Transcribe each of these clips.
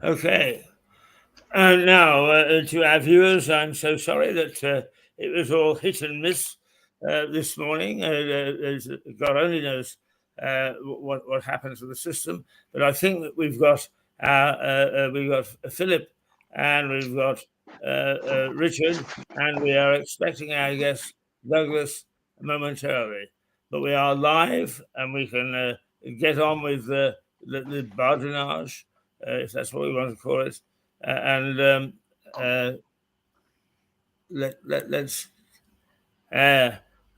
Okay. Now, to our viewers, I'm so sorry that it was all hit and miss this morning. God only knows what happens to the system. But I think that we've got Philip, and we've got Richard, and we are expecting our guest Douglas momentarily. But we are live, and we can get on with the badinage, if that's what we want to call it. Let's.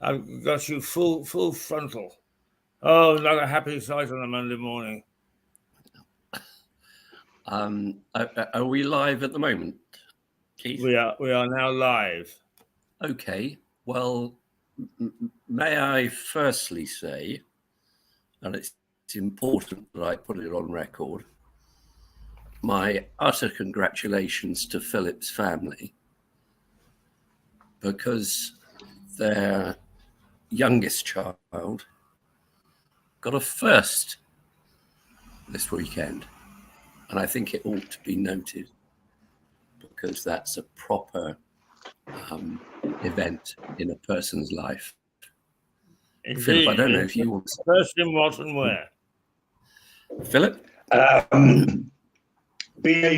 I've got you full frontal. Oh, not a happy sight on a Monday morning. Are we live at the moment, Keith? We are now live. Okay. Well, may I firstly say, and it's important that I put it on record, my utter congratulations to Philip's family, because their youngest child got a first this weekend. And I think it ought to be noted, because that's a proper event in a person's life. Indeed. Philip, I don't know if you want to... First in what and where? Philip? BA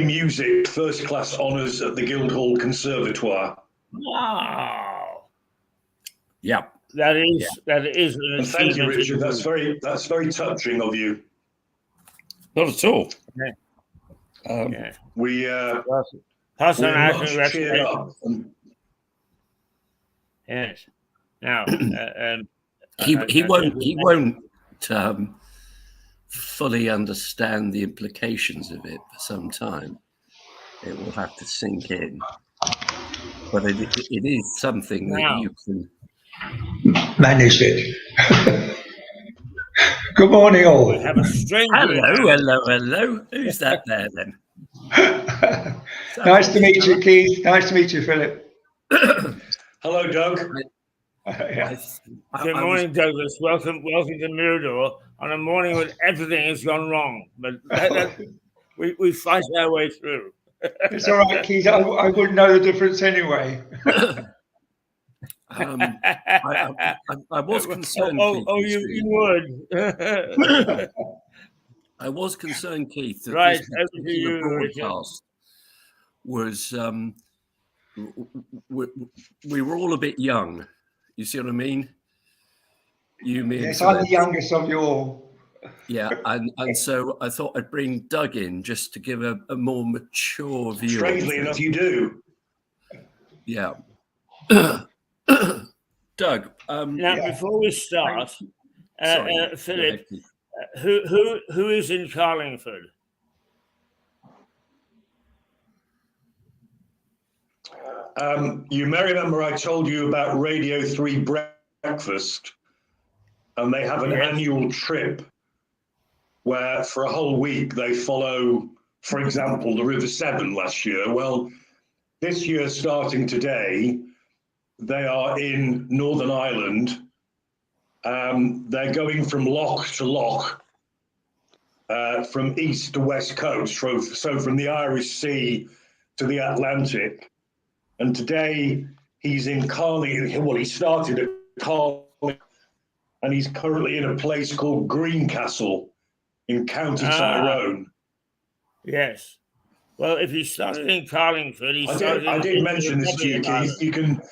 Music, first class honours at the Guildhall Conservatoire. Wow. Yeah. That is an and thank you, Richard. That's very touching of you. Not at all. Yeah. We pass on our much cheered up. Yes. Now he won't fully understand the implications of it for some time. It will have to sink in. But it is something that you can manage it. Good morning, all. We have a stranger. Hello. Who's that there then? Nice to meet you, Keith. Nice to meet you, Philip. Hello, Doug. Good morning, Douglas. Welcome to Mirador on a morning when everything has gone wrong. But we fight our way through. It's all right, Keith. I wouldn't know the difference anyway. I was concerned. You would. I was concerned, Keith, that right, this broadcast was we were all a bit young. You see what I mean? You mean? Yes, I'm the youngest of you all. Yeah, and so I thought I'd bring Doug in just to give a more mature view. Strangely enough, you do. Yeah. Doug. Now, before we start, Philip, who is in Carlingford? You may remember I told you about Radio 3 Breakfast, and they have an annual trip where for a whole week they follow, for example, the River Severn last year. Well, this year, starting today, they are in Northern Ireland. They're going from loch to loch, from east to west coast, so from the Irish Sea to the Atlantic. And today he's in Carling. Well, he started at Carling, and he's currently in a place called Greencastle in County Tyrone. Yes. Well, if he started in Carlingford, I did mention this to you, Keith. You can.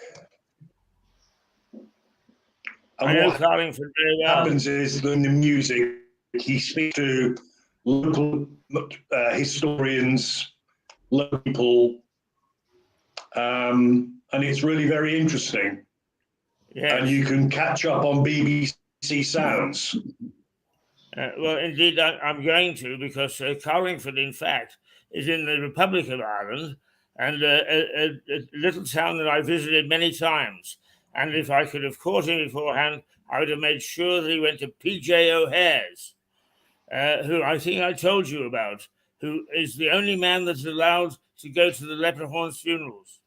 I know Carlingford very well. What happens is in the music, he speaks to local historians, local people, and it's really very interesting. Yes. And you can catch up on BBC Sounds. Well, indeed, I'm going to, because Carlingford, in fact, is in the Republic of Ireland, and a little town that I visited many times. And if I could have caught him beforehand, I would have made sure that he went to P.J. O'Hare's, who I think I told you about, who is the only man that's allowed to go to the Leprechauns' funerals.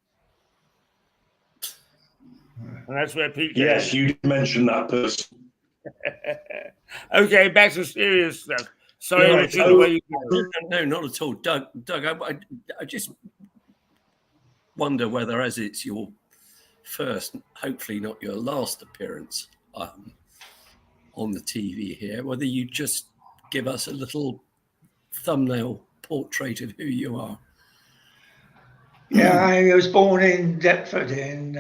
And that's where P.J. Yes, you did mention that person. Okay, back to serious stuff. Sorry, Right, Richard, so- where you No, not at all. Doug, I just wonder whether, as it's your first, hopefully not your last appearance on the TV here, whether you just give us a little thumbnail portrait of who you are. Yeah, I was born in Deptford within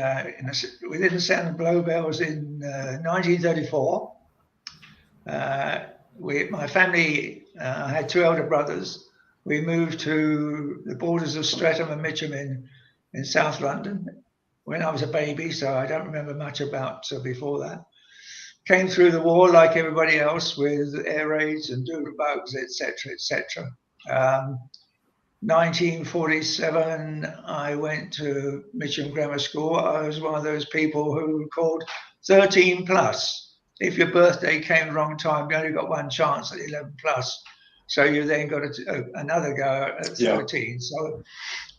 the Sound of Blowbells in 1934. My family, I had two elder brothers. We moved to the borders of Streatham and Mitcham in South London when I was a baby, so I don't remember much about before that. Came through the war like everybody else with air raids and doodlebugs, etc., etc. 1947, I went to Mitcham Grammar School. I was one of those people who were called 13 plus. If your birthday came the wrong time, you only got one chance at 11 plus. So you then got another go at 13. So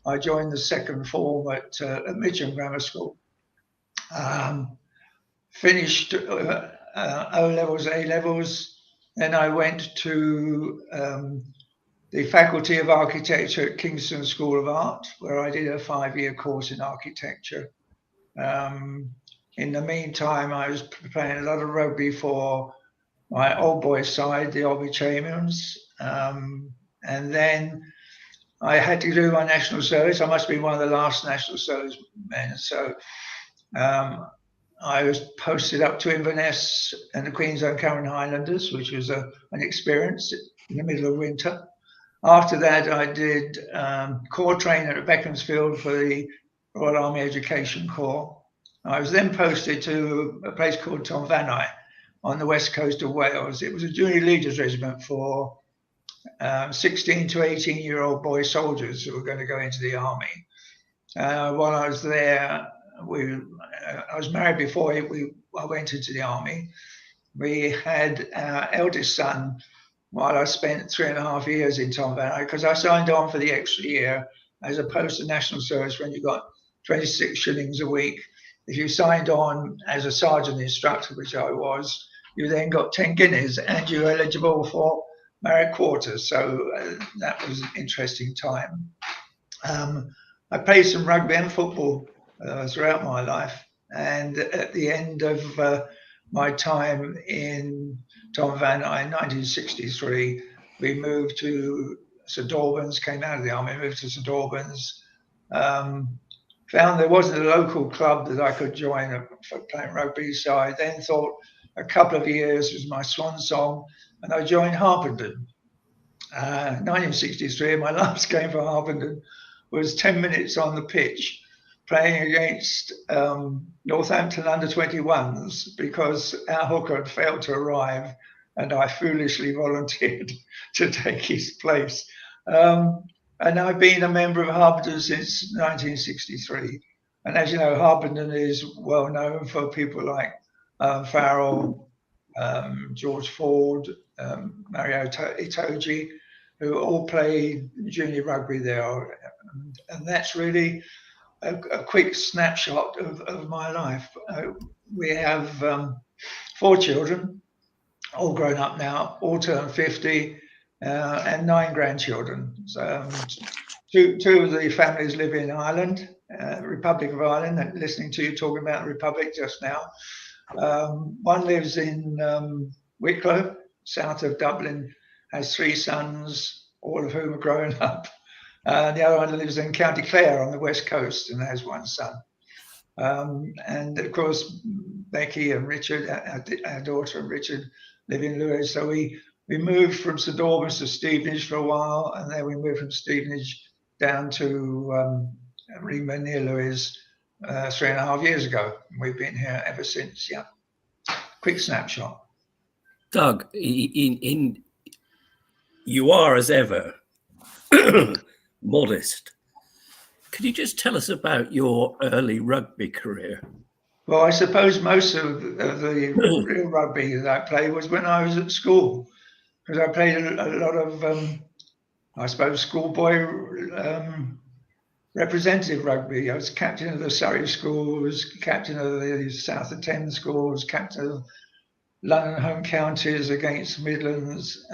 I joined the second form at Mitcham Grammar School. Finished O-levels, A-levels. Then I went to the Faculty of Architecture at Kingston School of Art, where I did a 5-year course in architecture. In the meantime, I was playing a lot of rugby for my old boys side, the Oldby Champions. And then I had to do my national service. I must be one of the last national service men. So I was posted up to Inverness and the Queen's Own Cameron Highlanders, which was an experience in the middle of winter. After that, I did corps training at Beaconsfield for the Royal Army Education Corps. I was then posted to a place called Tonfanau on the west coast of Wales. It was a junior leaders regiment for 16 to 18-year-old boy soldiers who were going to go into the army. While I was there, I was married before I went into the army. We had our eldest son, while I spent 3.5 years in Tonfanau, because I signed on for the extra year as opposed to national service when you got 26 shillings a week. If you signed on as a sergeant instructor, which I was, you then got 10 guineas and you were eligible for merit quarters. So that was an interesting time. I played some rugby and football throughout my life. And at the end of my time in Tonfanau in 1963, we moved to St Albans, came out of the army, moved to St Albans, found there wasn't a local club that I could join for playing rugby. So I then thought a couple of years was my swan song, and I joined Harpenden. 1963, my last game for Harpenden was 10 minutes on the pitch, playing against Northampton under-21s because our hooker had failed to arrive and I foolishly volunteered to take his place. And I've been a member of Harpenden since 1963. And as you know, Harpenden is well known for people like Farrell, George Ford, Mario Itoje, who all played junior rugby there. And that's really a quick snapshot of my life. We have 4 children, all grown up now, all turned 50, and 9 grandchildren. So, two of the families live in Ireland, Republic of Ireland, and listening to you talking about the Republic just now. One lives in Wicklow, south of Dublin, has 3 sons, all of whom are grown up. The other one lives in County Clare on the west coast and has 1 son. And of course, Becky and Richard, our daughter and Richard, live in Lewes. So we moved from St Albans to Stevenage for a while, and then we moved from Stevenage down to Ringman near Lewes 3.5 years ago. We've been here ever since. Yeah. Quick snapshot. Doug, you are as ever modest. Could you just tell us about your early rugby career? Well, I suppose most of the real rugby that I played was when I was at school, because I played a lot of, I suppose, schoolboy representative rugby. I was captain of the Surrey schools, captain of the South of Thames schools, captain of London home counties against Midlands.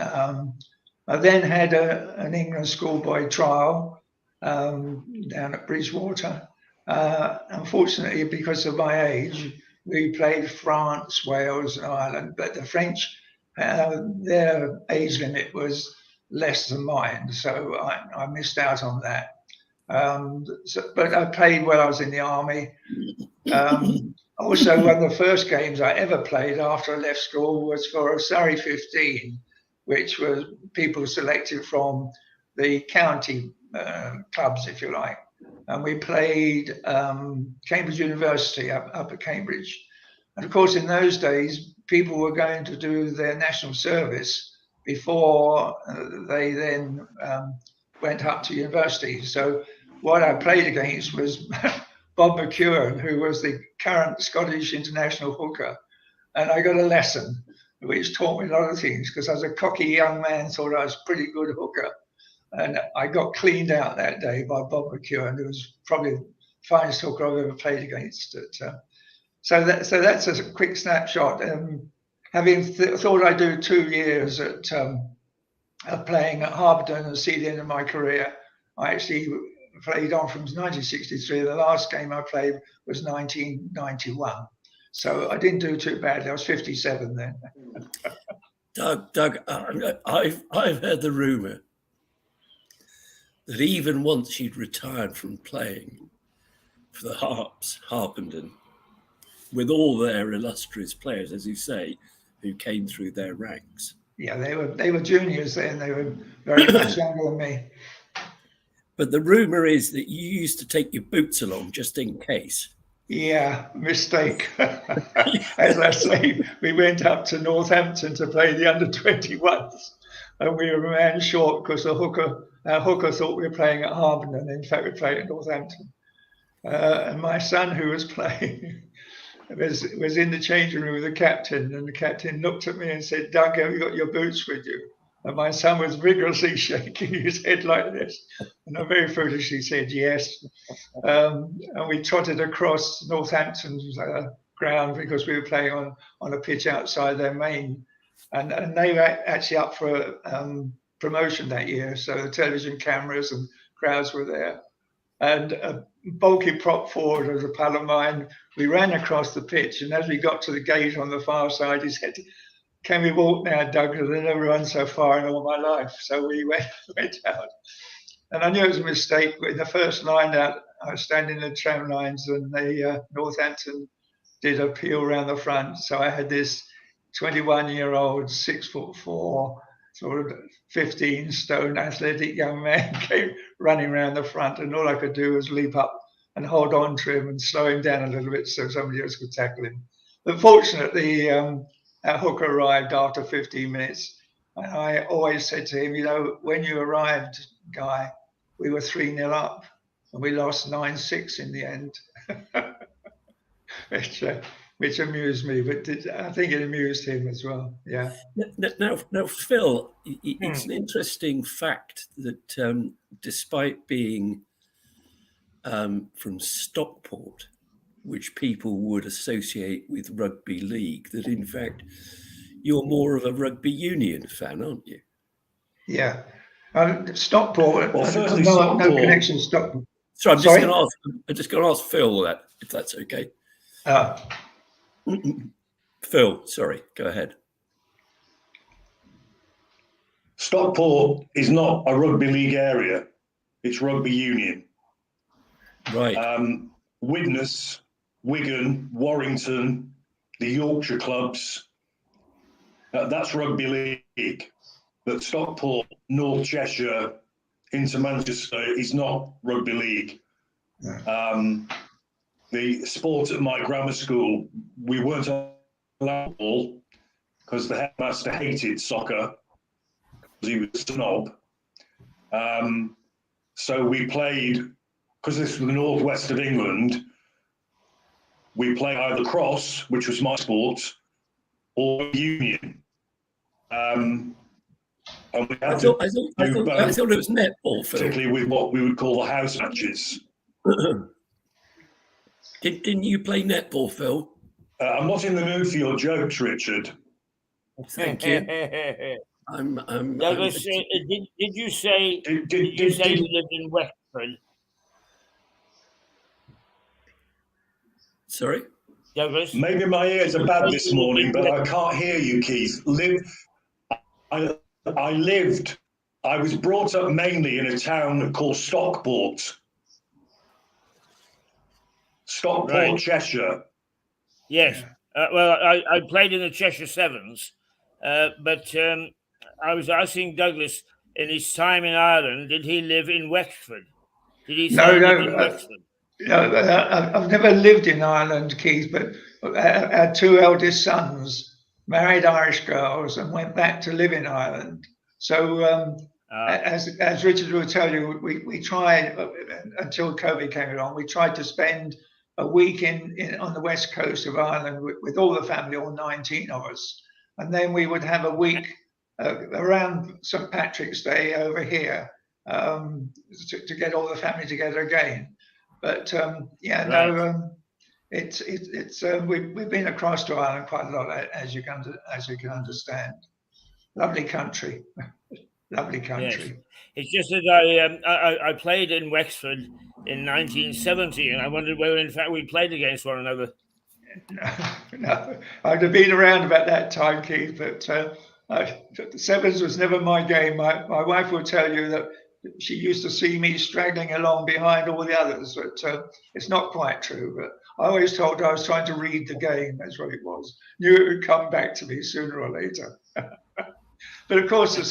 I then had an England schoolboy trial down at Bridgewater. Unfortunately, because of my age, we played France, Wales, and Ireland, but the French, their age limit was less than mine, so I missed out on that. But I played while I was in the army. Also, one of the first games I ever played after I left school was for a Surrey 15, which was people selected from the county clubs, if you like. And we played Cambridge University up at Cambridge. And of course, in those days, people were going to do their national service before they then went up to university. So what I played against was Bob McEwen, who was the current Scottish international hooker. And I got a lesson, which taught me a lot of things, because I was a cocky young man, thought I was a pretty good hooker. And I got cleaned out that day by Bob McEwen, who was probably the finest hooker I've ever played against. So that's a quick snapshot. Having thought I'd do 2 years at playing at Harpenden and see the end of my career, I actually played on from 1963. The last game I played was 1991. So I didn't do too badly. I was 57 then. Doug, I've heard the rumour that even once you'd retired from playing for the Harpenden, with all their illustrious players, as you say, who came through their ranks. Yeah, they were juniors then. They were very much younger than me. But the rumour is that you used to take your boots along just in case. Yeah, mistake. As I say, we went up to Northampton to play the under-21s, and we were a man short because our hooker thought we were playing at Harpenden, and in fact we played at Northampton. And my son, who was playing, was in the changing room with the captain, and the captain looked at me and said, "Doug, have you got your boots with you?" And my son was vigorously shaking his head like this. And I very foolishly said yes. And we trotted across Northampton's ground because we were playing on a pitch outside their main. And they were actually up for promotion that year. So the television cameras and crowds were there. And a bulky prop forward was a pal of mine. We ran across the pitch. And as we got to the gate on the far side, he said, "Can we walk now, Doug? Because I've never run so far in all my life." So we went out. And I knew it was a mistake. In the first line out, I was standing in the tram lines, and the Northampton did a peel around the front. So I had this 21-year-old, 6'4", sort of 15-stone athletic young man came running around the front, and all I could do was leap up and hold on to him and slow him down a little bit so somebody else could tackle him. But fortunately, our hooker arrived after 15 minutes. And I always said to him, you know, when you arrived, Guy, we were 3-0 up and we lost 9-6 in the end, which amused me, but I think it amused him as well. Yeah. Now, Phil, it's an interesting fact that despite being from Stockport, which people would associate with rugby league, that in fact you're more of a rugby union fan, aren't you? Yeah. Stockport. Well, firstly, no connection to Stockport. So I'm just going to ask Phil that, if that's okay. Phil, sorry, go ahead. Stockport is not a rugby league area; it's rugby union. Right. Widnes, Wigan, Warrington, the Yorkshire clubs, that's rugby league. But Stockport, North Cheshire, into Manchester is not rugby league. Yeah. The sport at my grammar school, we weren't allowed ball because the headmaster hated soccer because he was a snob. So we played, because this was the northwest of England, we played either cross, which was my sport, or union. And we had I thought it was netball, Phil. particularly with what we would call the house matches. Didn't you play netball, Phil? I'm not in the mood for your jokes, Richard. Thank you. Douglas, did you say you lived in Wexford? Sorry? Douglas? Maybe my ears are bad this morning, but I can't hear you, Keith. I was brought up mainly in a town called Stockport. Stockport, Right. Cheshire. Yes. Well, I played in the Cheshire Sevens, but I was asking Douglas, in his time in Ireland, did he live in Wexford? Did he say he lived in Wexford? I've never lived in Ireland, Keith, but our two eldest sons married Irish girls and went back to live in Ireland. So, as Richard will tell you, we tried until COVID came along. We tried to spend a week on the west coast of Ireland with all the family, all 19 of us, and then we would have a week around St. Patrick's Day over here to get all the family together again. But we've been across to Ireland quite a lot, as you can understand. Lovely country, lovely country. Yes. It's just that I played in Wexford in 1970, and I wondered whether, in fact, we played against one another. No, I'd have been around about that time, Keith, but the Sevens was never my game. My wife will tell you that she used to see me straggling along behind all the others, but it's not quite true. But I always told her I was trying to read the game. That's what it was. Knew it would come back to me sooner or later. But of course, the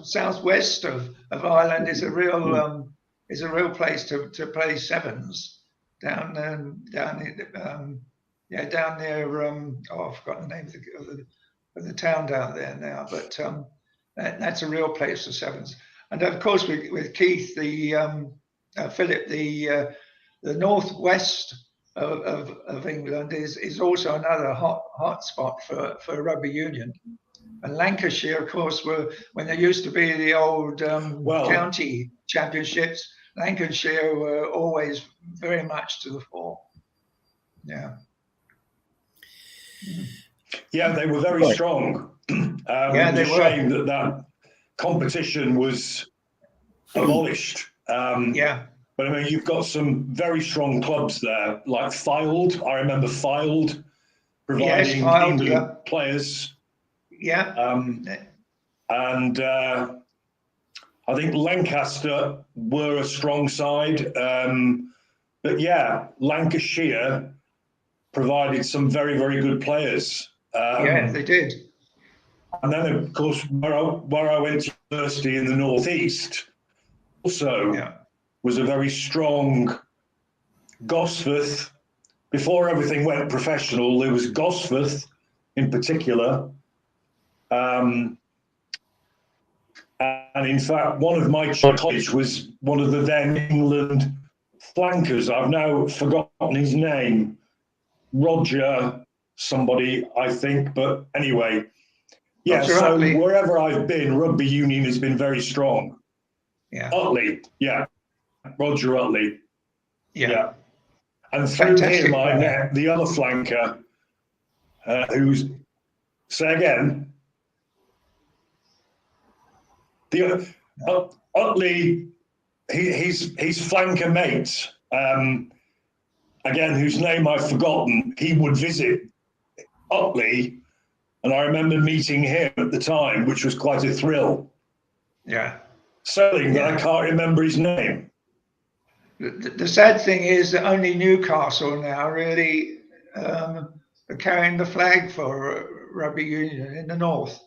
southwest of Ireland is a real place to play sevens. Down near I've forgotten the name of the town down there now, but that's a real place for sevens. And of course, with Keith, Philip, the northwest of England is also another hot spot for rugby union. And Lancashire, of course, when there used to be the old county championships, Lancashire were always very much to the fore. Yeah. Yeah, they were very strong. They it's a shame that competition was abolished. But I mean, you've got some very strong clubs there, like Fylde. I remember Fylde providing England players. Yeah. And I think Lancaster were a strong side. But yeah, Lancashire provided some very, very good players. They did. And then, of course, where I went to university in the northeast also was a very strong Gosforth. Before everything went professional, there was Gosforth in particular. And in fact, one of my colleagues was one of the then England flankers. I've now forgotten his name. Roger somebody, I think. But anyway, yeah, Roger so Utley. Wherever I've been, rugby union has been very strong. Yeah. Utley, yeah. Roger Utley. Yeah. And through Fantastic him, I player. met the other flanker, who's, say again. Utley, his flanker mate, again, whose name I've forgotten, he would visit Utley, and I remember meeting him at the time, which was quite a thrill. Yeah. Selling that I can't remember his name. The sad thing is that only Newcastle now really are carrying the flag for rugby union in the north.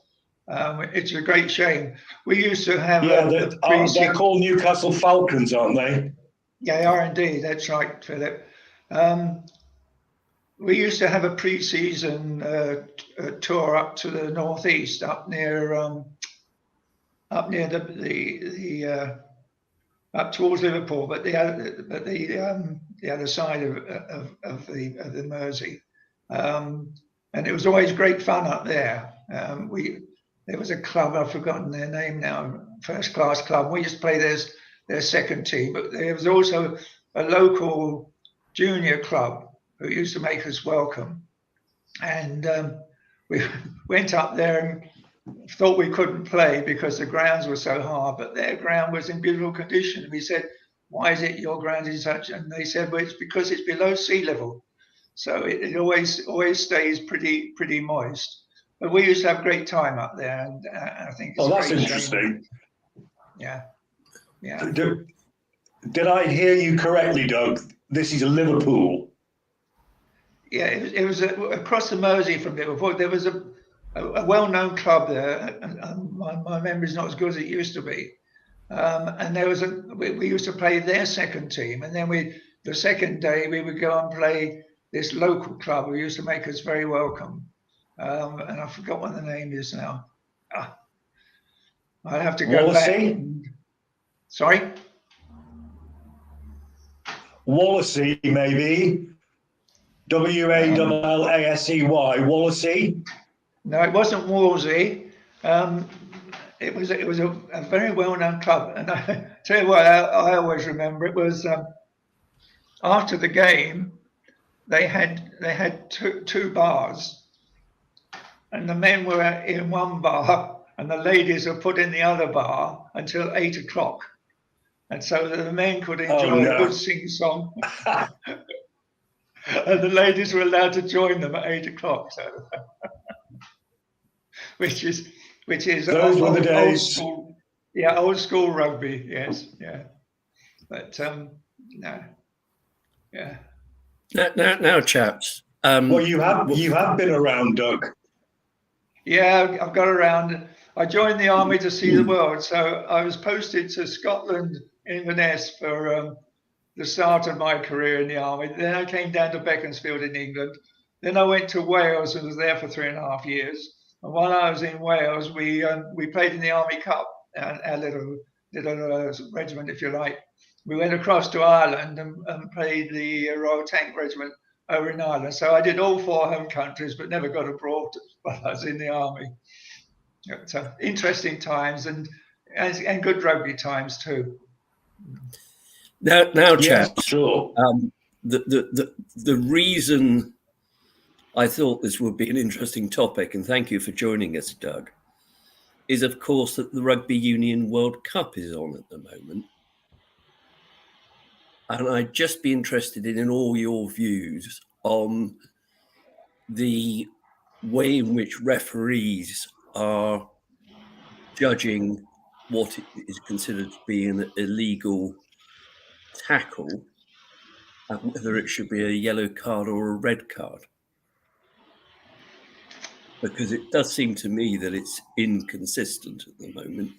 It's a great shame. We used to have they're called Newcastle Falcons, aren't they? Yeah, they are indeed. That's right, Philip. We used to have a pre-season tour up to the northeast, up near up towards Liverpool, but the other side of the Mersey, and it was always great fun up there. There was a club, I've forgotten their name now, First Class Club. We used to play their second team, but there was also a local junior club who used to make us welcome. And we went up there, thought we couldn't play because the grounds were so hard, but their ground was in beautiful condition. We said, why is it your ground is such? And they said, well, it's because it's below sea level. So it always stays pretty moist. But we used to have a great time up there, and I think it's that's great interesting. Yeah. Did I hear you correctly, Doug? This is Liverpool. Yeah, it was across the Mersey from Liverpool. There was a well-known club there, and my memory's not as good as it used to be. And there was we used to play their second team, and then the second day we would go and play this local club who used to make us very welcome. And I forgot what the name is now. I'll have to go Wallasey? back. Sorry? Wallasey, maybe. Wallasey. Wallasey? No, it wasn't Wolsey. It was a very well-known club, and I tell you what, I always remember it was after the game, they had two bars, and the men were in one bar, and the ladies were put in the other bar until 8 o'clock, and so that the men could enjoy a good sing-song, and the ladies were allowed to join them at 8 o'clock. So, which is those were the days. Old school, yeah, old school rugby. Yes, yeah, but no, yeah. Now, chaps. Well, you have been around, Doug. Yeah, I've got around. I joined the army to see the world, so I was posted to Scotland, Inverness for the start of my career in the army. Then I came down to Beaconsfield in England. Then I went to Wales and was there for 3.5 years. And while I was in Wales, we played in the Army Cup, our little regiment, if you like. We went across to Ireland and played the Royal Tank Regiment over in Ireland. So I did all 4 home countries, but never got abroad while I was in the army. So interesting times and good rugby times too. Now, chaps. Sure. The reason I thought this would be an interesting topic, and thank you for joining us, Doug, is of course that the Rugby Union World Cup is on at the moment. And I'd just be interested in all your views on the way in which referees are judging what is considered to be an illegal tackle, and whether it should be a yellow card or a red card. Because it does seem to me that it's inconsistent at the moment.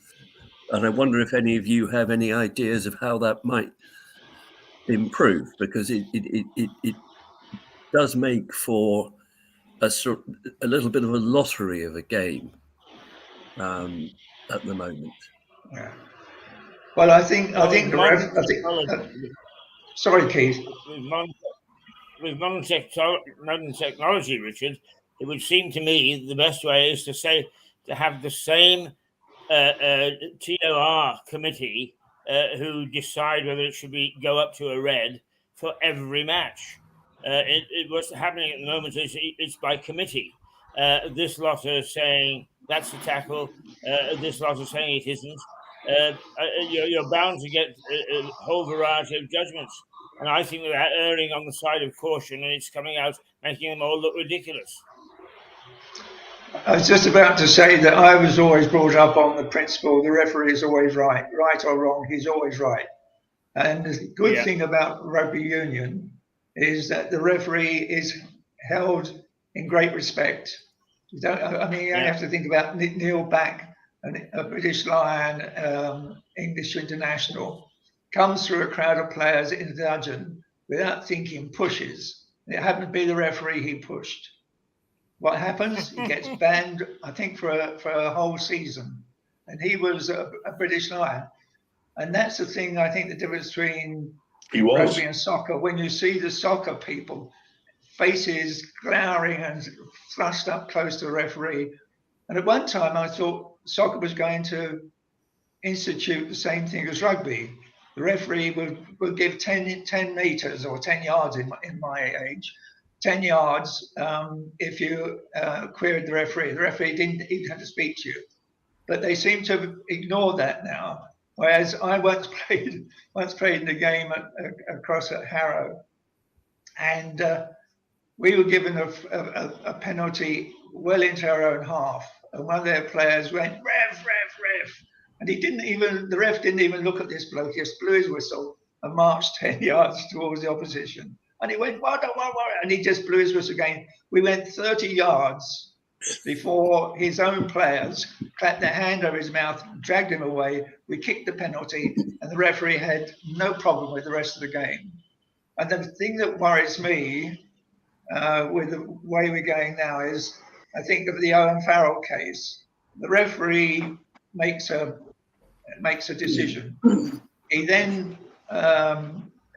And I wonder if any of you have any ideas of how that might improve, because it does make for a little bit of a lottery of a game at the moment. Yeah. Well, I think sorry, Keith. With modern technology, Richard, it would seem to me the best way is to have the same TOR committee who decide whether it should go up to a red for every match. What's happening at the moment is it's by committee. This lot are saying that's a tackle. This lot are saying it isn't. You're bound to get a whole variety of judgments. And I think that erring on the side of caution, and it's coming out making them all look ridiculous. I was just about to say that I was always brought up on the principle the referee is always right or wrong, he's always right. And the good thing about rugby union is that the referee is held in great respect. You have to think about Neil Back, a British Lion, English international, comes through a crowd of players in the dudgeon without thinking, pushes. It happened to be the referee he pushed. What happens? He gets banned, I think, for a whole season. And he was a British Lion. And that's the thing, I think, the difference between rugby and soccer. When you see the soccer people, faces glowering and thrust up close to the referee. And at one time, I thought soccer was going to institute the same thing as rugby. The referee would give 10 meters or 10 yards in my age, 10 yards if you queried the referee. The referee didn't even have to speak to you. But they seem to have ignored that now. Whereas I once played in the game across at Harrow, and we were given a penalty well into our own half, and one of their players went ref, and the ref didn't even look at this bloke. He just blew his whistle and marched 10 yards towards the opposition, and he went what, and he just blew his whistle again. We went 30 yards before his own players clapped their hand over his mouth, dragged him away. We kicked the penalty, and the referee had no problem with the rest of the game. And the thing that worries me with the way we're going now is, I think of the Owen Farrell case. The referee makes a decision. He then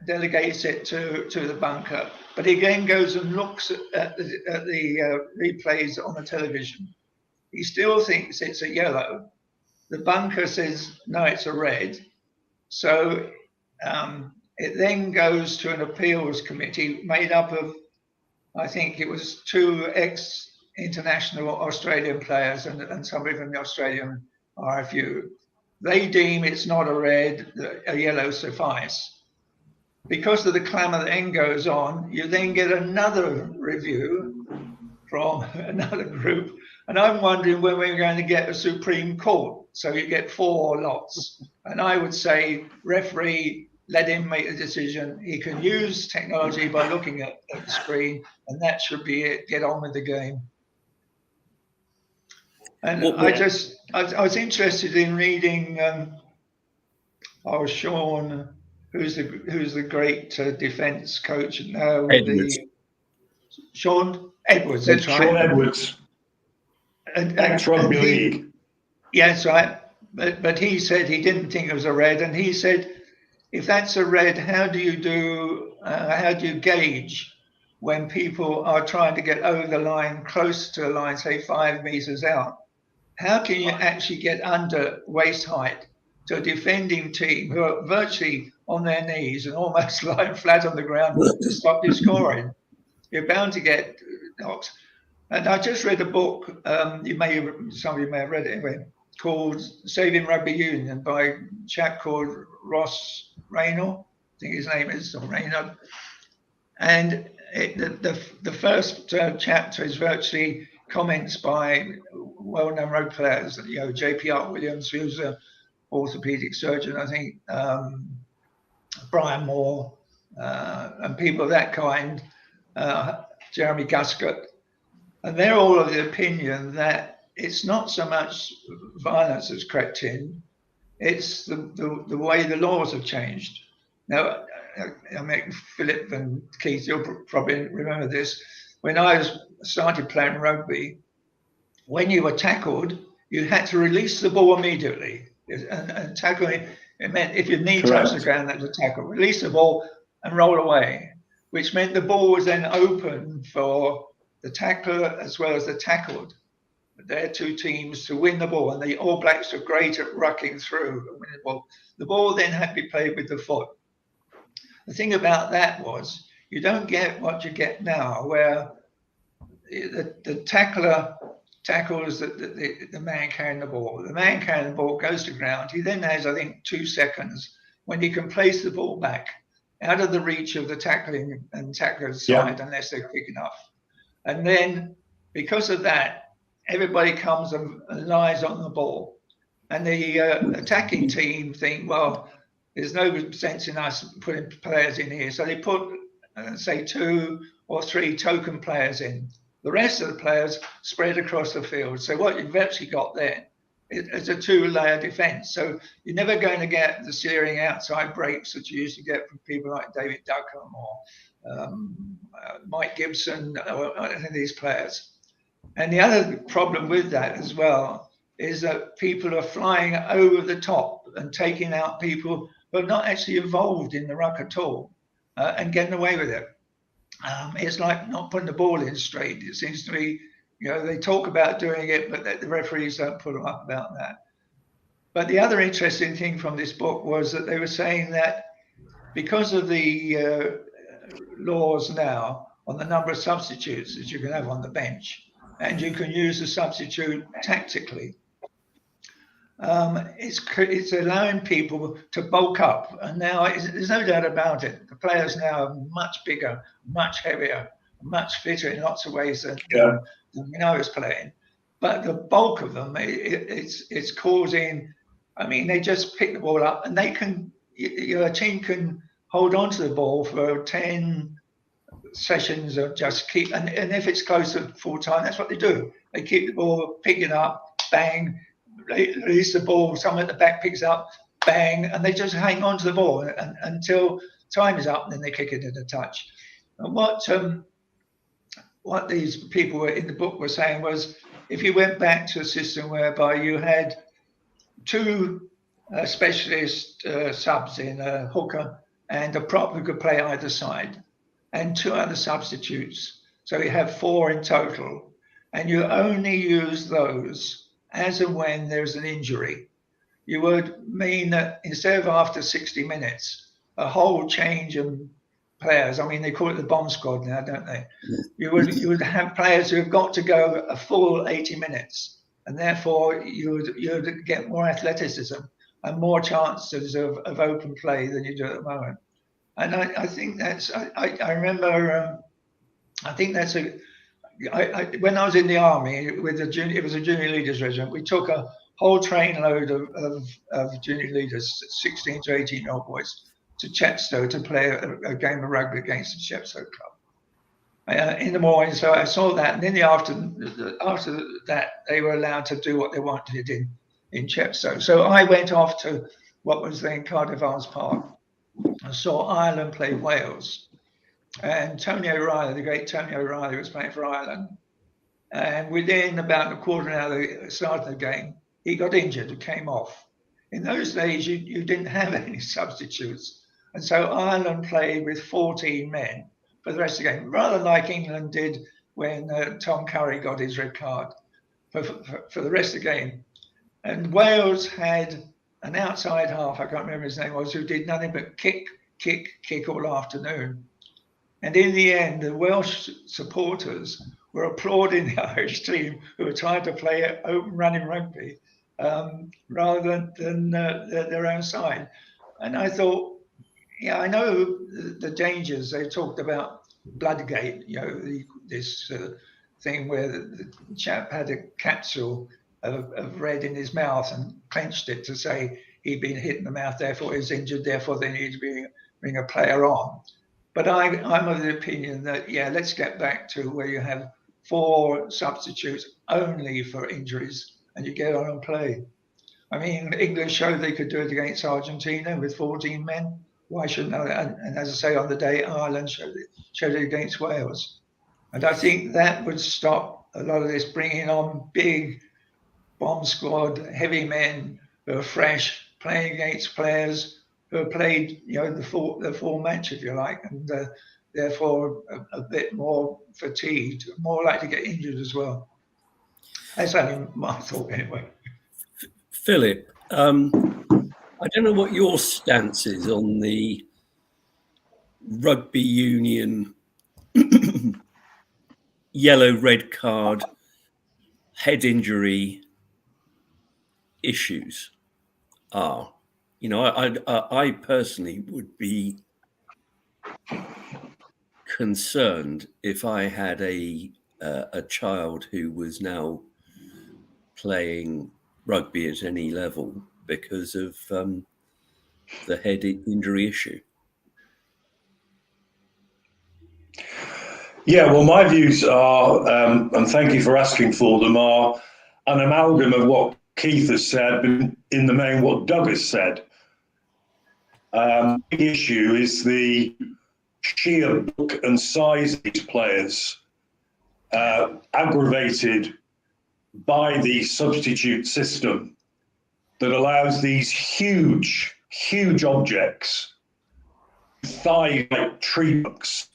delegates it to the bunker, but he then goes and looks at the replays on the television. He still thinks it's a yellow. The bunker says no, it's a red. So it then goes to an appeals committee made up of, I think it was 2 ex-international Australian players and somebody from the Australian RFU. They deem it's not a red, a yellow suffice. Because of the clamour that then goes on, you then get another review from another group. And I'm wondering when we're going to get a Supreme Court. So you get 4 lots. And I would say, referee, let him make the decision. He can use technology by looking at the screen, and that should be it. Get on with the game. And I was interested in reading Sean, who's the great defence coach now. Sean Edwards. That's right. Sean Edwards. Ex-rugby league. Yes, right. But he said he didn't think it was a red, and he said, if that's a red, how do you gauge when people are trying to get over the line, close to the line, say 5 meters out? How can you actually get under waist height to a defending team who are virtually on their knees and almost lying flat on the ground to stop you scoring? You're bound to get knocked. And I just read a book, some of you may have read it anyway, called Saving Rugby Union by a chap called Ross Reynolds, I think his name is, or Reynolds. And the first chapter is virtually comments by well-known rugby players, J.P. Art Williams, who's an orthopedic surgeon, I think, Brian Moore, and people of that kind, Jeremy Guscott. And they're all of the opinion that it's not so much violence that's crept in, it's the way the laws have changed. Now, I mean, Philip and Keith, you'll probably remember this. When I started playing rugby, when you were tackled, you had to release the ball immediately. And tackling, it meant if your knee touched the ground, that was a tackle. Release the ball and roll away, which meant the ball was then open for the tackler as well as the tackled. Their 2 teams to win the ball, and the All Blacks were great at rucking through and winning the ball. The ball then had to be played with the foot. The thing about that was you don't get what you get now, where the tackler tackles the man carrying the ball. The man carrying the ball goes to ground. He then has, I think, 2 seconds when he can place the ball back out of the reach of the tackling and tackler's side, unless they're quick enough. And then because of that, everybody comes and lies on the ball. And the attacking team think, well, there's no sense in us putting players in here. So they put, say, 2 or 3 token players in. The rest of the players spread across the field. So what you've actually got there is a 2-layer defence. So you're never going to get the searing outside breaks that you used to get from people like David Duckham or Mike Gibson, or any of these players. And the other problem with that as well is that people are flying over the top and taking out people who are not actually involved in the ruck at all and getting away with it. It's like not putting the ball in straight. It seems to be, they talk about doing it, but the referees don't put them up about that. But the other interesting thing from this book was that they were saying that because of the laws now, on the number of substitutes that you can have on the bench, and you can use the substitute tactically. It's allowing people to bulk up, and now there's no doubt about it. The players now are much bigger, much heavier, much fitter in lots of ways than when I was playing. But the bulk of them, it's causing. I mean, they just pick the ball up, and they can. Your team can hold on to the ball for 10 sessions of just keep, and if it's close to full time, that's what they do. They keep the ball, pick it up, bang, release the ball, someone at the back picks it up, bang, and they just hang on to the ball until time is up, and then they kick it in a touch. And what these people were in the book were saying was, if you went back to a system whereby you had 2 specialist subs in a hooker and a prop who could play either side, and 2 other substitutes, so you have 4 in total, and you only use those as and when there's an injury, you would mean that instead of after 60 minutes, a whole change in players, I mean, they call it the bomb squad now, don't they? You would have players who have got to go a full 80 minutes, and therefore you would get more athleticism and more chances of open play than you do at the moment. And I think that's, I remember, I think that's when I was in the army with it was a junior leaders regiment, we took a whole train load of junior leaders, 16 to 18-year-old boys, to Chepstow to play a game of rugby against the Chepstow club in the morning. So I saw that, and in the afternoon, after that, they were allowed to do what they wanted in Chepstow. So I went off to what was then Cardiff Arms Park. I saw Ireland play Wales, and Tony O'Reilly, the great Tony O'Reilly, was playing for Ireland. And within about a quarter of an hour of the start of the game, he got injured and came off. In those days, you didn't have any substitutes. And so Ireland played with 14 men for the rest of the game, rather like England did when Tom Curry got his red card for the rest of the game. And Wales had an outside half, I can't remember his name was, who did nothing but kick all afternoon. And in the end, the Welsh supporters were applauding the Irish team who were trying to play open running rugby rather than their own side. And I thought, yeah, I know the dangers. They talked about Bloodgate, this thing where the chap had a capsule of red in his mouth and clenched it to say he'd been hit in the mouth, therefore he was injured, therefore they need to bring a player on. But I'm of the opinion that, yeah, let's get back to where you have 4 substitutes only for injuries and you get on and play. I mean, England showed they could do it against Argentina with 14 men. Why shouldn't they? And as I say, on the day, Ireland showed it against Wales. And I think that would stop a lot of this bringing on big bomb squad, heavy men who are fresh, playing against players who have played, the full match, if you like, and therefore a bit more fatigued, more likely to get injured as well. That's only my thought anyway. Philip, I don't know what your stance is on the rugby union yellow-red card head injury issues are. I personally would be concerned if I had a child who was now playing rugby at any level because of the head injury issue. Yeah, well, my views are, and thank you for asking for them, are an amalgam of what Keith has said, but in the main what Doug has said. The issue is the sheer bulk and size of these players, aggravated by the substitute system that allows these huge objects, thighs like tree trunks,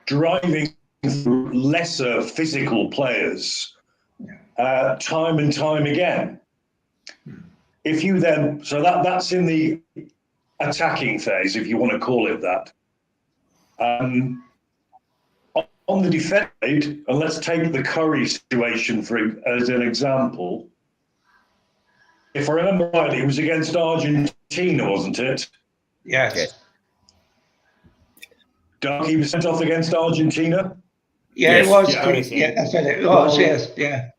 driving through lesser physical players time and time again. If you then, so that's in the attacking phase, if you want to call it that. On on the defence, and let's take the Curry situation as an example. If I remember rightly, it was against Argentina, wasn't it? Yes. Doug, he was sent off against Argentina? Yeah, Yes, it was. yeah. Yeah, that's it. It was, Well, yes, yeah.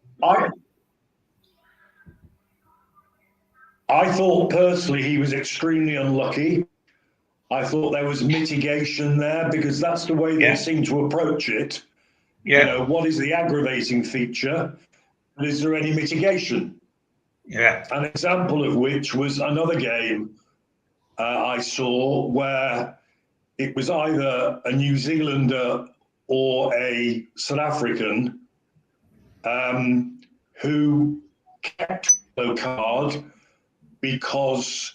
I thought personally he was extremely unlucky. I thought there was mitigation there because that's the way they seem to approach it. Yeah. You know, what is the aggravating feature? And is there any mitigation? Yeah. An example of which was another game I saw where it was either a New Zealander or a South African who kept a yellow card because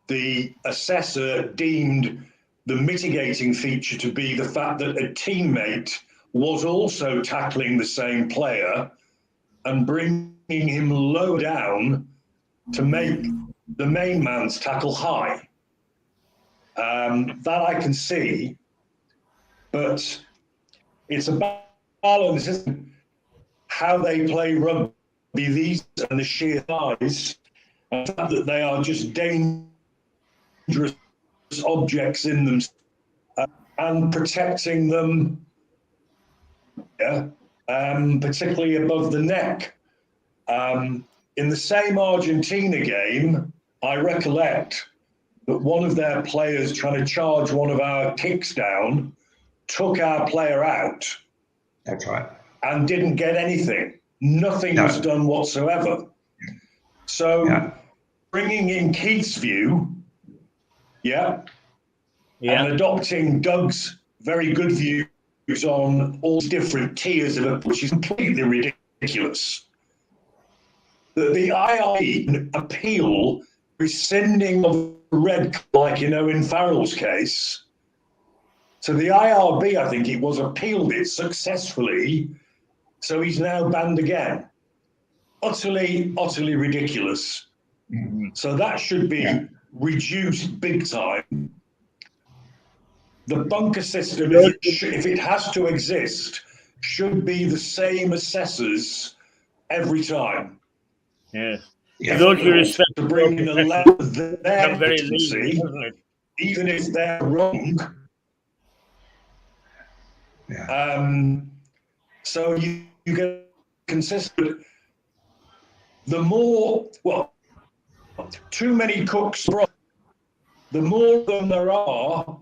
the assessor deemed the mitigating feature to be the fact that a teammate was also tackling the same player and bringing him low down to make the main man's tackle high. That I can see, but it's a balance, isn't it? How they play rugby, these and the sheer size, and the fact that they are just dangerous objects in them, and protecting them, particularly above the neck. In the same Argentina game, I recollect that one of their players trying to charge one of our kicks down took our player out. That's right. And didn't get anything. Nothing was done whatsoever. So bringing in Keith's view, and adopting Doug's very good views on all different tiers of it, which is completely ridiculous. The IRB appeal rescinding of red, like, you know, in Farrell's case. So the IRB, I think it was, appealed it successfully. So he's now banned again. Utterly, utterly ridiculous. Mm-hmm. So that should be reduced big time. The bunker system, if it has to exist, should be the same assessors every time. Yes. Yeah. With all due respect, to bring in a level of their very efficiency, even if they're wrong. Yeah. So you get consistent. The more, too many cooks, the more of them there are,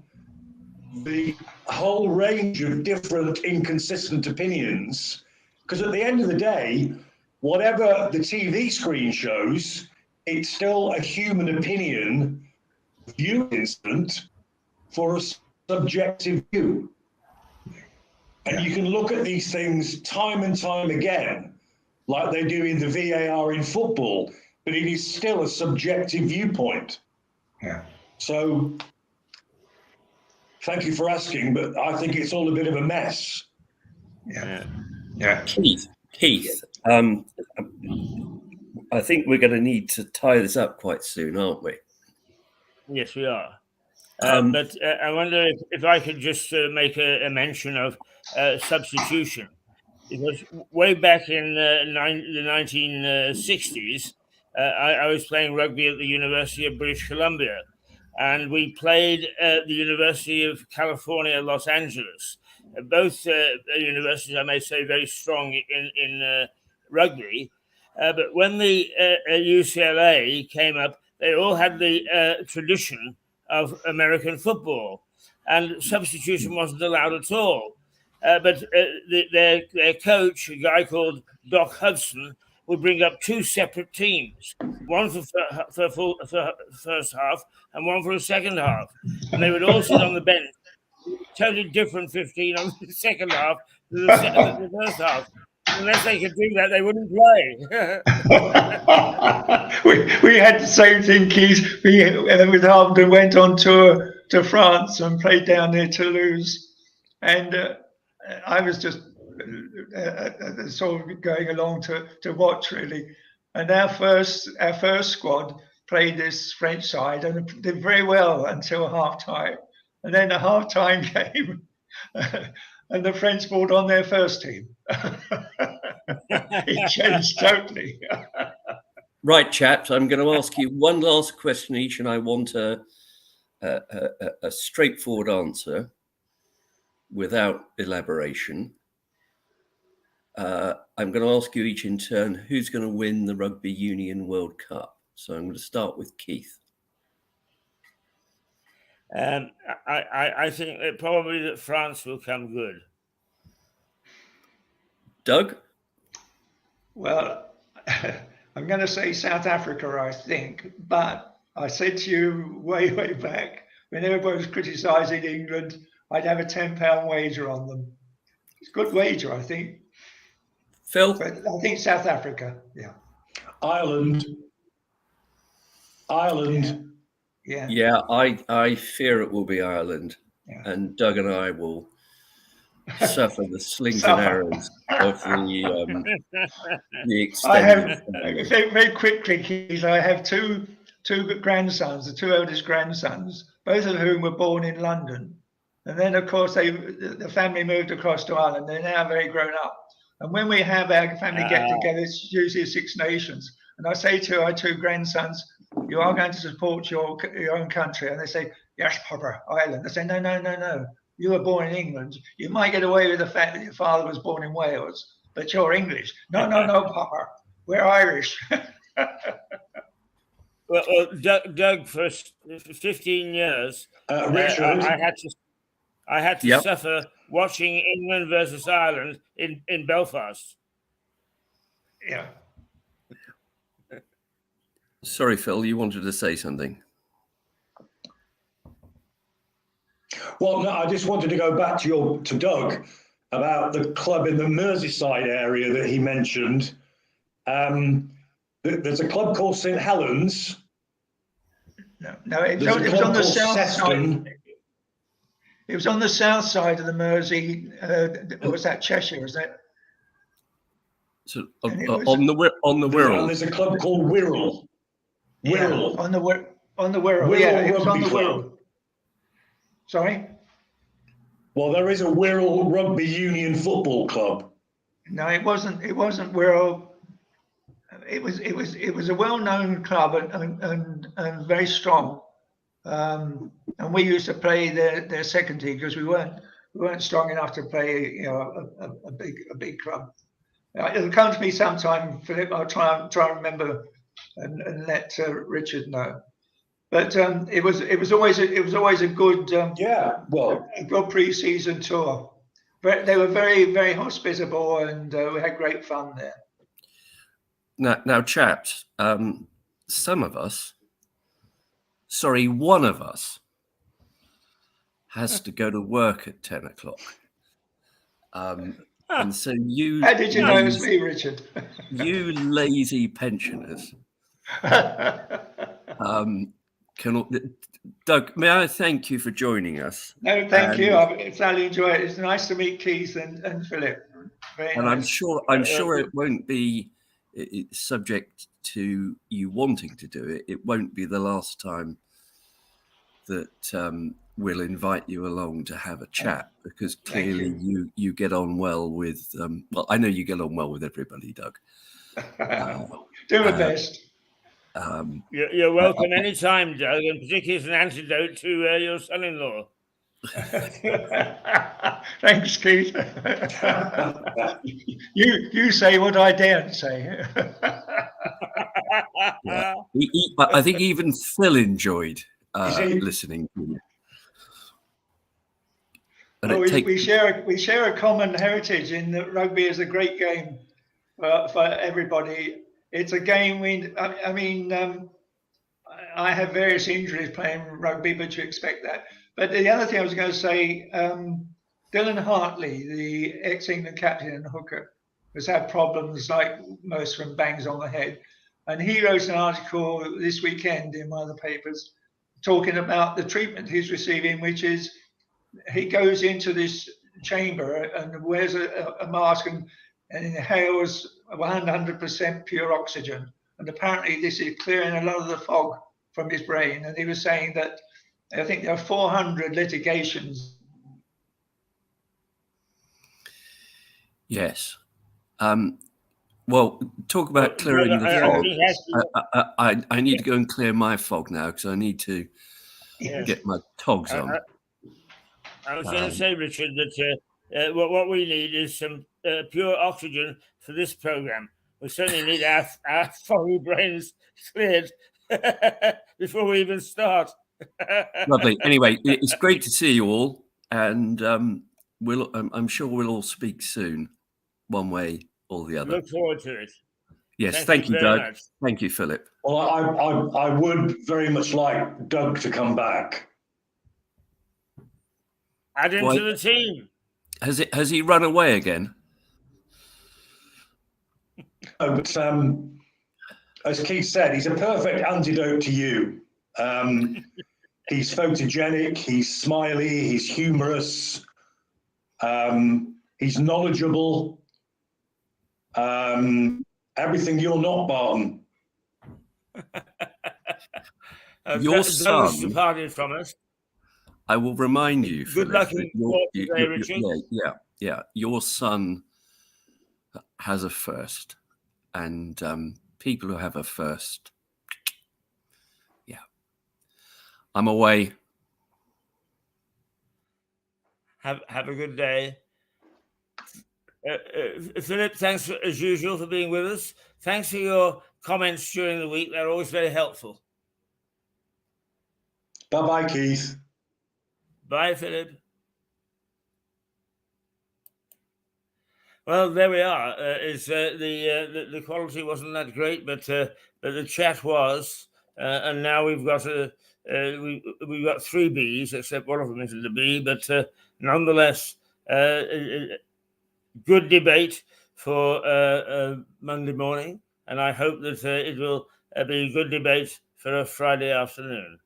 the whole range of different inconsistent opinions, because at the end of the day, whatever the TV screen shows, it's still a human opinion view instant for a subjective view. And you can look at these things time and time again, like they do in the VAR in football, but it is still a subjective viewpoint. Yeah. So thank you for asking, but I think it's all a bit of a mess. Yeah. Keith, I think we're going to need to tie this up quite soon, aren't we? Yes, we are. But I wonder if I could just make a mention of substitution. Because way back in the 1960s, I was playing rugby at the University of British Columbia, and we played at the University of California, Los Angeles. Both universities, I may say, very strong in rugby. But when the UCLA came up, they all had the tradition of American football, and substitution wasn't allowed at all. But their coach, a guy called Doc Hudson, would bring up two separate teams, one for first half and one for the second half. And they would all sit on the bench, totally different 15 on the second half to the first half. Unless they could do that, they wouldn't play. we had the same thing, Keith. We with Harvard went on tour to France and played down near Toulouse. And I was just sort of going along to watch, really. And our first squad played this French side and did very well until half time. And then the half time came, and the French brought on their first team. It changed totally. Right, chaps, I'm going to ask you one last question each, and I want a straightforward answer without elaboration. I'm going to ask you each in turn who's going to win the Rugby Union World Cup. So I'm going to start with Keith. I think that probably that France will come good. Doug? Well, I'm going to say South Africa, I think, but I said to you way back, when everybody was criticising England, I'd have a £10 wager on them. It's a good wager, I think. Phil? But I think South Africa, yeah. Ireland. Yeah. Yeah, I fear it will be Ireland. Yeah. And Doug and I will suffer the slings and arrows of the I have, extended. very quickly, Keith, I have two grandsons, the two eldest grandsons, both of whom were born in London. And then, of course, the family moved across to Ireland. They're now very grown up. And when we have our family get-together, it's usually Six Nations. And I say to our two grandsons, you are going to support your own country. And they say, yes, Papa, Ireland. I say, no. You were born in England. You might get away with the fact that your father was born in Wales, but you're English. No, Papa, we're Irish. Well, Doug, for 15 years, Richard. I had to suffer watching England versus Ireland in Belfast. Yeah. Sorry, Phil, you wanted to say something. Well, no, I just wanted to go back to Doug about the club in the Merseyside area that he mentioned. There's a club called St Helens. No, it was on the south side. It was on the south side of the Mersey. Was that Cheshire? Was that? So on the Wirral. There's a club called Wirral. Wirral. Yeah, on the Wirral. Yeah, it was on the Wirral. Sorry? Well, there is a Wirral Rugby Union Football Club. No, it wasn't Wirral. It was a well-known club and very strong. And we used to play their second team because we weren't strong enough to play, a big club. It'll come to me sometime, Philip. I'll try and remember and let Richard know. But it was always a good a good pre-season tour. But they were very, very hospitable, and we had great fun there. Now, chaps, one of us has to go to work at 10 o'clock. And so you... How did you know it was me, Richard? You lazy pensioners. Doug, may I thank you for joining us? No, thank you. I thoroughly enjoyed it. It's nice to meet Keith and Philip. Very nice. I'm sure it won't be subject to you wanting to do it. It won't be the last time that we'll invite you along to have a chat, because clearly you get on well with. I know you get on well with everybody, Doug. Do my best. You're welcome anytime, Doug, and particularly as an antidote to your son-in-law. Thanks, Keith. You say what I daren't say. Yeah. I think even Phil enjoyed listening to you. Well, we share a common heritage in that rugby is a great game for everybody. It's a game I have various injuries playing rugby, but you expect that. But the other thing I was going to say, Dylan Hartley, the ex-England captain and hooker, has had problems like most from bangs on the head. And he wrote an article this weekend in one of the papers talking about the treatment he's receiving, which is he goes into this chamber and wears a mask and inhales 100% pure oxygen. And apparently this is clearing a lot of the fog from his brain. And he was saying that I think there are 400 litigations Yes. Well, talk about clearing the I fog. think that's- I need to go and clear my fog now because I need to Yes. get my togs on. I was going to say, Richard, that what we need is some pure oxygen for this program. We certainly need our foggy brains cleared before we even start. Lovely. Anyway, it's great to see you all, and I'm sure we'll all speak soon, one way or the other. Look forward to it. Yes, thank you, very Doug. much. Thank you, Philip. Well, I would very much like Doug to come back. Add him Why- to the team. Has he run away again? Oh, but as Keith said, he's a perfect antidote to you. He's photogenic, he's smiley, he's humorous, he's knowledgeable. Everything you're not, Barton. Your Doug has son- departed from us. I will remind you, Good Philip, luck that in court today, Richard. yeah. Your son has a first, and people who have a first, yeah. I'm away. Have a good day. Philip, thanks as usual for being with us. Thanks for your comments during the week. They're always very helpful. Bye-bye, Keith. Bye, Philip. Well, there we are. The quality wasn't that great, but the chat was, and now we've got we've got 3 Bs, except one of them isn't a B, but nonetheless, good debate for Monday morning, and I hope that it will be a good debate for a Friday afternoon.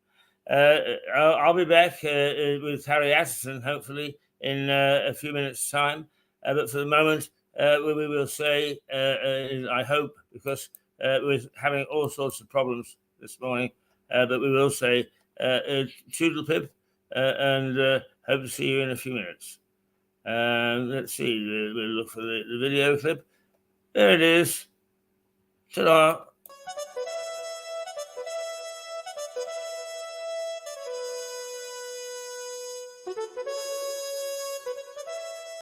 I'll be back with Harry Atterson, hopefully, in a few minutes' time. But for the moment, we will say, I hope, because we're having all sorts of problems this morning, but we will say, toodle-pip, and hope to see you in a few minutes. Let's see, we'll look for the video clip. There it is. Ta-da.